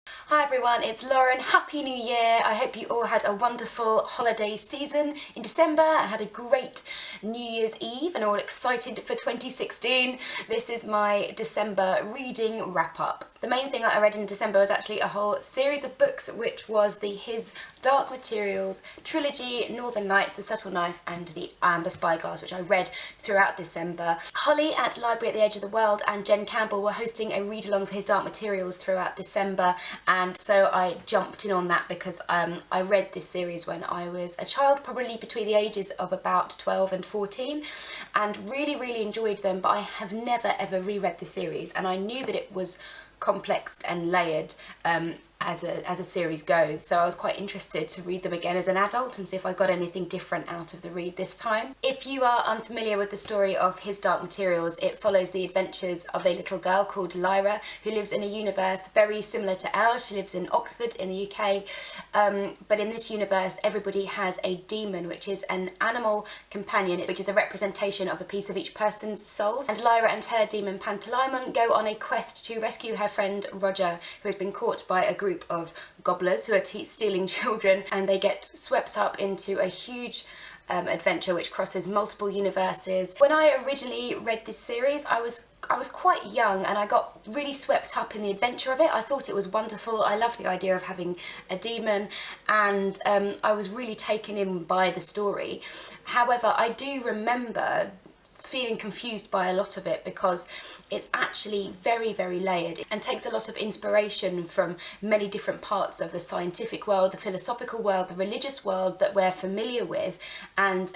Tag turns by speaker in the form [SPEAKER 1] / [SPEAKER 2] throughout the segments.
[SPEAKER 1] Hi everyone, it's Lauren. Happy New Year. I hope you all had a wonderful holiday season in December and had a great New Year's Eve and are all excited for 2016. This is my December reading wrap up. The main thing that I read in December was actually a whole series of books, which was the His Dark Materials trilogy, Northern Lights, The Subtle Knife and The Amber Spyglass, which I read throughout December. Holly at Library at the Edge of the World and Jen Campbell were hosting a read-along for His Dark Materials throughout December, and so I jumped in on that because I read this series when I was a child, probably between the ages of about 12 and 14, and really enjoyed them, but I have never ever reread the series, and I knew that it was complex and layered as a series goes, so I was quite interested to read them again as an adult and see if I got anything different out of the read this time. If you are unfamiliar with the story of His Dark Materials, it follows the adventures of a little girl called Lyra who lives in a universe very similar to ours. She lives in Oxford in the UK, but in this universe everybody has a demon, which is an animal companion, which is a representation of a piece of each person's souls, and Lyra and her demon Pantalaimon go on a quest to rescue her friend Roger, who has been caught by a group of gobblers who are stealing children, and they get swept up into a huge adventure which crosses multiple universes. When I originally read this series, I was quite young and I got really swept up in the adventure of it. I thought it was wonderful. I loved the idea of having a demon, and I was really taken in by the story. However, I do remember feeling confused by a lot of it because it's actually very layered and takes a lot of inspiration from many different parts of the scientific world, the philosophical world, the religious world that we're familiar with, and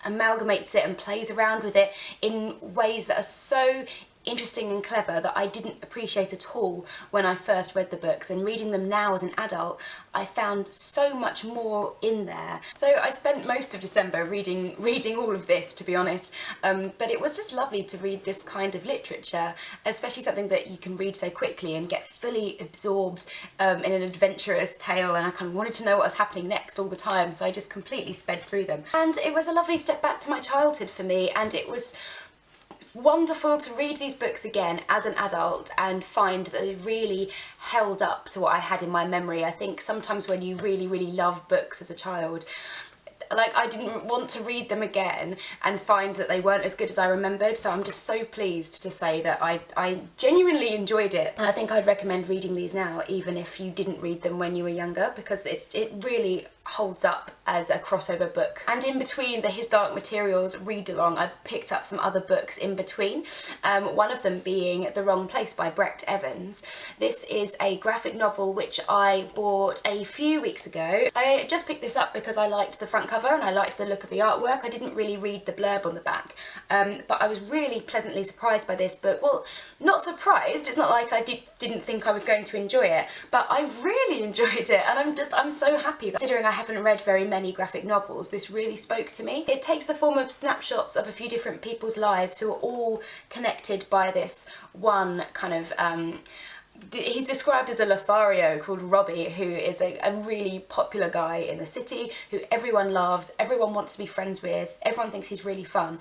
[SPEAKER 1] amalgamates it and plays around with it in ways that are so interesting and clever that I didn't appreciate at all when I first read the books, and reading them now as an adult I found so much more in there. So I spent most of December reading all of this, to be honest, but it was just lovely to read this kind of literature, especially something that you can read so quickly and get fully absorbed in an adventurous tale, and I kind of wanted to know what was happening next all the time, so I just completely sped through them. And it was a lovely step back to my childhood for me, and it was wonderful to read these books again as an adult and find that they really held up to what I had in my memory. I think sometimes when you really love books as a child, like, I didn't want to read them again and find that they weren't as good as I remembered, so I'm just so pleased to say that I genuinely enjoyed it, and I think I'd recommend reading these now even if you didn't read them when you were younger, because it really holds up as a crossover book. And in between the His Dark Materials read-along, I picked up some other books in between, one of them being The Wrong Place by Brecht Evans. This is a graphic novel which I bought a few weeks ago. I just picked this up because I liked the front cover and I liked the look of the artwork. I didn't really read the blurb on the back, but I was really pleasantly surprised by this book. Well, not surprised, it's not like I didn't think I was going to enjoy it, but I really enjoyed it, and I'm so happy that, considering I haven't read very many graphic novels, this really spoke to me. It takes the form of snapshots of a few different people's lives who are all connected by this one kind of he's described as a Lothario called Robbie, who is a really popular guy in the city who everyone loves, everyone wants to be friends with, everyone thinks he's really fun,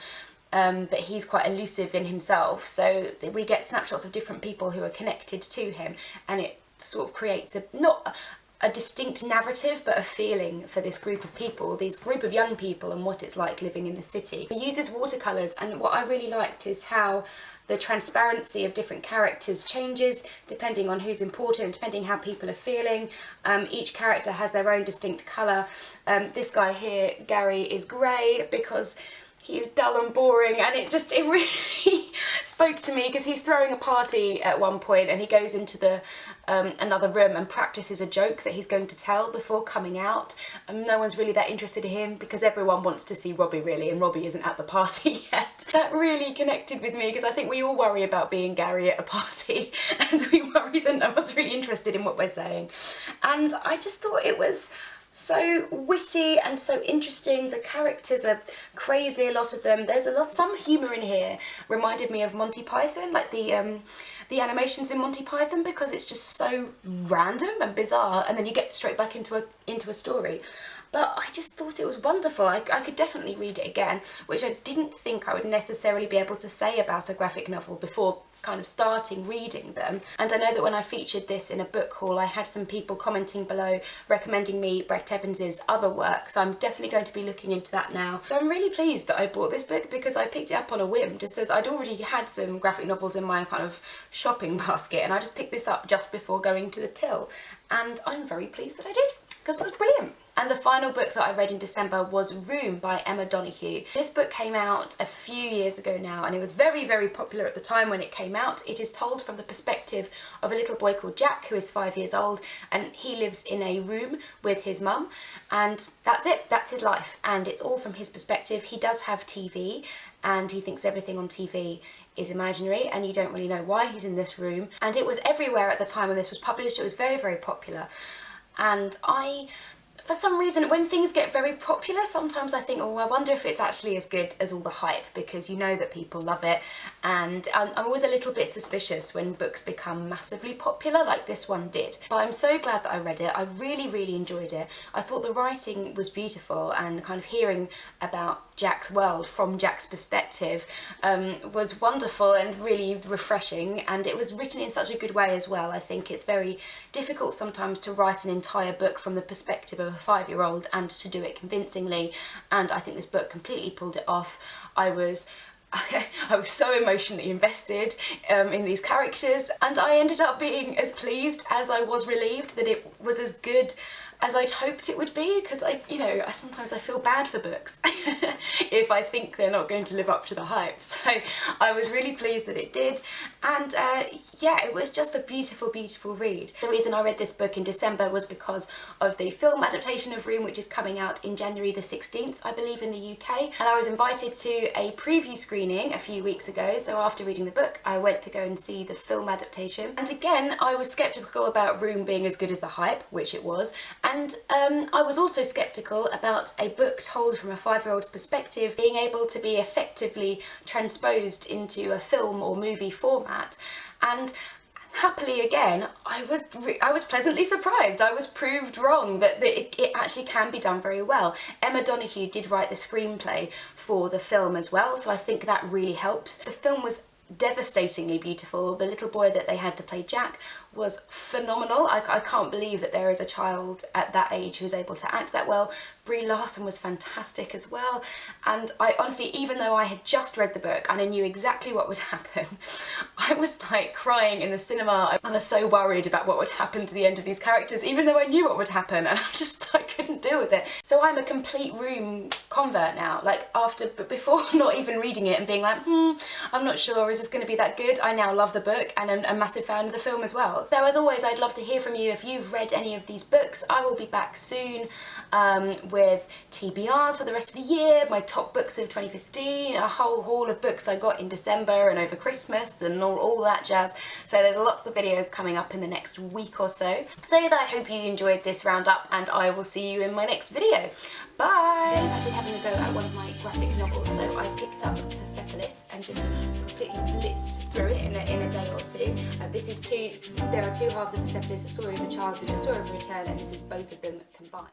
[SPEAKER 1] but he's quite elusive in himself. So we get snapshots of different people who are connected to him, and it sort of creates not a distinct narrative, but a feeling for this group of people, this group of young people, and what it's like living in the city. He uses watercolours, and what I really liked is how the transparency of different characters changes depending on who's important, depending how people are feeling. Each character has their own distinct colour. This guy here, Gary, is grey because he's dull and boring, and it really spoke to me because he's throwing a party at one point and he goes into the another room and practices a joke that he's going to tell before coming out, and no one's really that interested in him because everyone wants to see Robbie really, and Robbie isn't at the party yet. That really connected with me because I think we all worry about being Gary at a party and we worry that no one's really interested in what we're saying, and I just thought it was so witty and so interesting. The characters are crazy, a lot of them. There's some humour in here. Reminded me of Monty Python, like the animations in Monty Python, because it's just so random and bizarre, and then you get straight back into a story. but I just thought it was wonderful. I could definitely read it again, which I didn't think I would necessarily be able to say about a graphic novel before kind of starting reading them. And I know that when I featured this in a book haul, I had some people commenting below recommending me Brecht Evans's other work, so I'm definitely going to be looking into that now. So I'm really pleased that I bought this book because I picked it up on a whim, just as I'd already had some graphic novels in my kind of shopping basket, and I just picked this up just before going to the till, and I'm very pleased that I did because it was brilliant. And the final book that I read in December was Room by Emma Donoghue. This book came out a few years ago now, and it was very, very popular at the time when it came out. It is told from the perspective of a little boy called Jack, who is 5 years old, and he lives in a room with his mum, and that's it, that's his life, and it's all from his perspective. He does have TV, and he thinks everything on TV is imaginary, and you don't really know why he's in this room. And it was everywhere at the time when this was published. It was very, very popular. And for some reason, when things get very popular, sometimes I think, oh, I wonder if it's actually as good as all the hype, because you know that people love it, and I'm always a little bit suspicious when books become massively popular like this one did. But I'm so glad that I read it. I really, really enjoyed it. I thought the writing was beautiful, and kind of hearing about Jack's world from Jack's perspective was wonderful and really refreshing, and it was written in such a good way as well. I think it's very difficult sometimes to write an entire book from the perspective of a 5-year-old and to do it convincingly, and I think this book completely pulled it off. I was so emotionally invested in these characters, and I ended up being as pleased as I was relieved that it was as good as I'd hoped it would be, because sometimes I feel bad for books if I think they're not going to live up to the hype. So I was really pleased that it did, and yeah, it was just a beautiful, beautiful read. The reason I read this book in December was because of the film adaptation of Room, which is coming out in January the 16th, I believe, in the UK, and I was invited to a preview screening a few weeks ago, so after reading the book I went to go and see the film adaptation, and again I was sceptical about Room being as good as the hype, which it was, and I was also sceptical about a book told from a 5-year-old's perspective being able to be effectively transposed into a film or movie format. And happily again, I was pleasantly surprised. I was proved wrong that it actually can be done very well. Emma Donoghue did write the screenplay for the film as well, so I think that really helps. The film was devastatingly beautiful. The little boy that they had to play Jack was phenomenal. I can't believe that there is a child at that age who's able to act that well. Brie Larson was fantastic as well, and I honestly, even though I had just read the book and I knew exactly what would happen, I was like crying in the cinema. I was so worried about what would happen to the end of these characters, even though I knew what would happen, and I couldn't deal with it. So I'm a complete Room convert now. Like but before not even reading it and being like, I'm not sure, is this going to be that good? I now love the book, and I'm a massive fan of the film as well. So as always, I'd love to hear from you if you've read any of these books. I will be back soon with TBRs for the rest of the year, my top books of 2015, a whole haul of books I got in December and over Christmas and all that jazz. So there's lots of videos coming up in the next week or so. So I hope you enjoyed this roundup, and I will see you in my next video. Bye! I did having a go at one of my graphic novels, so I picked up Persepolis and just completely blitzed through it in a day or two. There are two halves of Persepolis, a story of a childhood, a story of a return, and this is both of them combined.